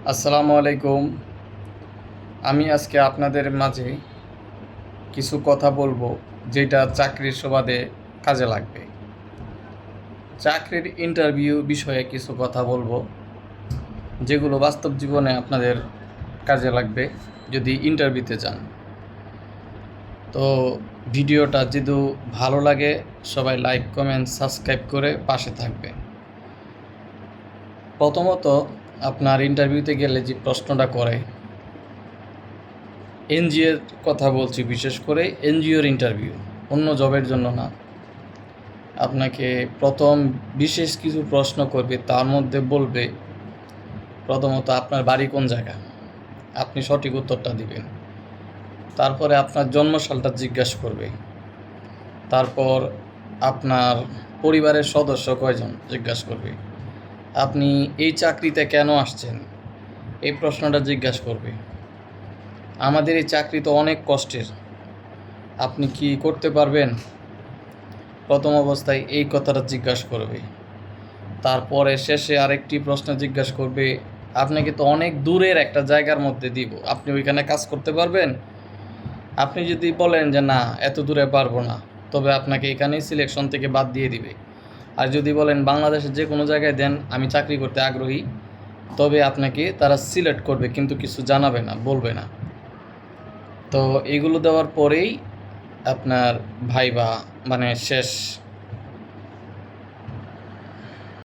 আসসালামু আলাইকুম। আমি আজকে আপনাদের মাঝে কিছু কথা বলবো যেটা চাকরির সুবাদে কাজে লাগবে। চাকরির ইন্টারভিউ বিষয়ে কিছু কথা বলবো যেগুলো বাস্তব জীবনে আপনাদের কাজে লাগবে যদি ইন্টারভিউতে যান। তো ভিডিওটা যদি ভালো লাগে সবাই লাইক কমেন্ট সাবস্ক্রাইব করে পাশে থাকবে। প্রথমত আপনার ইন্টারভিউতে গেলে যে প্রশ্নটা করে, এনজিওর কথা বলছি, বিশেষ করে এনজিওর ইন্টারভিউ, অন্য জবের জন্য না। আপনাকে প্রথম বিশেষ কিছু প্রশ্ন করবে, তার মধ্যে বলবে প্রথমত আপনার বাড়ি কোন জায়গা, আপনি সঠিক উত্তরটা দিবেন। তারপরে আপনার জন্মসালটা জিজ্ঞাসা করবে। তারপর আপনার পরিবারের সদস্য কয়জন জিজ্ঞাসা করবে। আপনি এই চাকরিতে কেন আসছেন এই প্রশ্নটা জিজ্ঞাসা করবে। আমাদের এই চাকরি তো অনেক কষ্টের, আপনি কি করতে পারবেন, প্রথম অবস্থায় এই কথাটা জিজ্ঞাসা করবে। তারপরে শেষে আরেকটি প্রশ্ন জিজ্ঞাসা করবে, আপনাকে তো অনেক দূরের একটা জায়গার মধ্যে দিব, আপনি ওইখানে কাজ করতে পারবেন। আপনি যদি বলেন যে না এত দূরে পারবো না, তবে আপনাকে এখানেই সিলেকশন থেকে বাদ দিয়ে দিবে। আর যদি বলেন বাংলাদেশের যে কোনো জায়গায় দেন, আমি চাকরি করতে আগ্রহী, তবে আপনাকে তারা সিলেক্ট করবে, কিন্তু কিছু জানাবে না, বলবে না। তো এগুলো দেওয়ার পরেই আপনার ভাইবা মানে শেষ